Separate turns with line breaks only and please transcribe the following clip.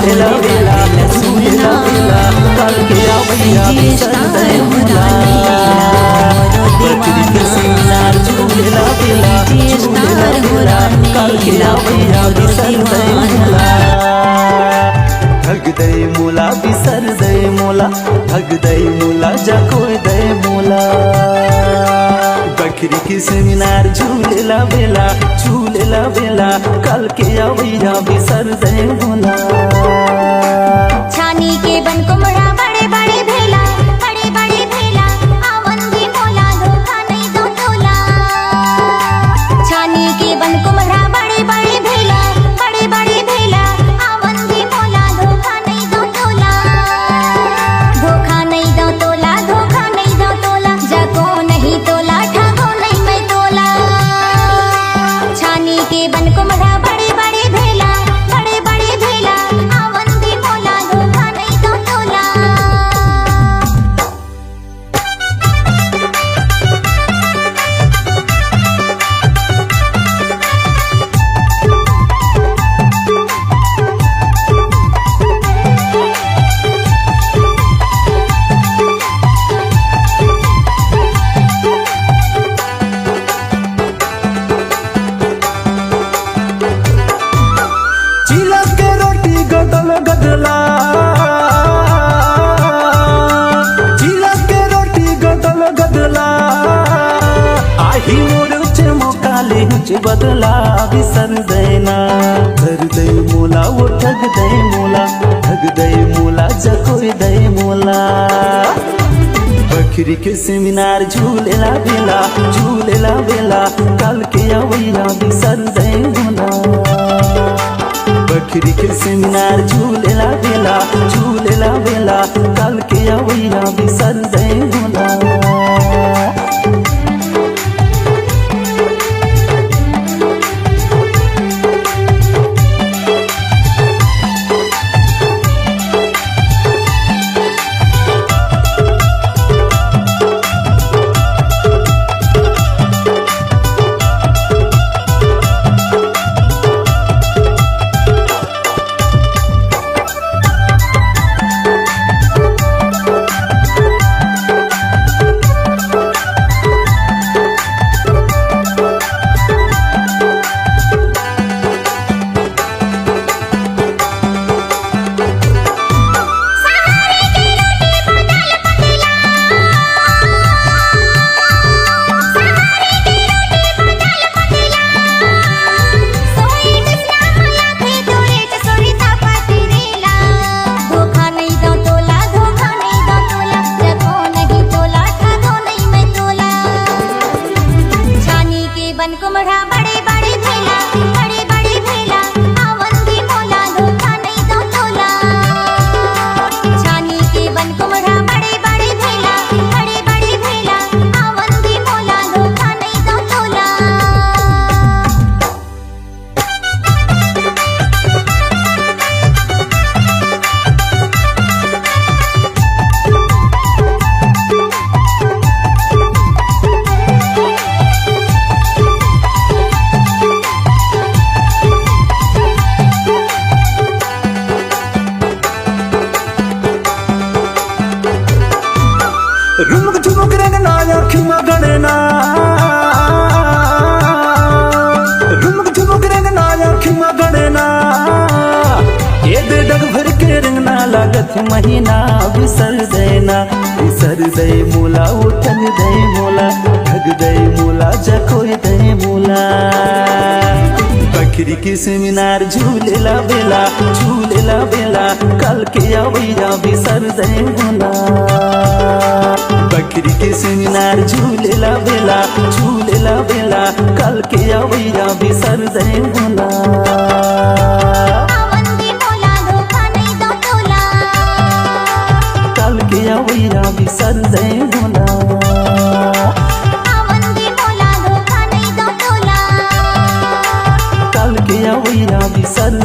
झूलेला बेला झूलेला बेला कल के आवैया बिसर दे मोला बकरी के सिंगार झूलेला बेला झूलेला बेला कल के आवैया बिसर दे मोला ठग दे मोला बिसर दे मोला ठग दे मोला जाको दे मोला बकरी के सिंगार झूलेला बेला कल के आवैया बिसर दे मोला
छानी के बन कुमड़ा बड़े बड़े भेला आवन भी मोला धोखा नहीं दो तोला छानी के बन कुमड़ा बड़े बड़े भेला आवन भी मोला धोखा नहीं दो तोला धोखा नहीं दो तोला जाको नहीं तोला ठगो नहीं मैं तोला छानी के बन कुमड़ा बड़े बड़े भेला आवन भी मोला धोखा नहीं दो तोला
गदला चिलक के रोटी गदला आही मोर चे मोकाले चे बदला बिसर देना धर दे मोला वो ठग दे मोला जकोई दे मोला बकरी के सेमिनार झूलेला बेला कल के आवैया बिसर दे मोला बकरी के सेमिनार झूलेला बेला कल के आवैया बिसर दे मोला बन कुमड़ा बड़े बड़े भेला आवन भी मोला धोखा नहीं दो तोला छानी के बन कुमड़ा बड़े बड़े भेला आवन भी मोला धोखा नहीं दो तोला रुमक झुमक रंगना आँखियाँ गड़ना ये दे डग भर के रंगना लागत महीना बिसर दे मोला उठग दे मोला ठग दे मोला जकोई दे मोला बकरी के सेमिनार झूलेला बेला कल के आवैया बिसर दे मोला बकरी के सेमिनार झूलेला बेला कल के आवैया बिसर दे मोला
आवन भी मोला धोखा नहीं दो तोला
कल के आवैया बिसर दे मोला
आवन भी मोला धोखा नहीं दो तोला
कल के आवैया बिसर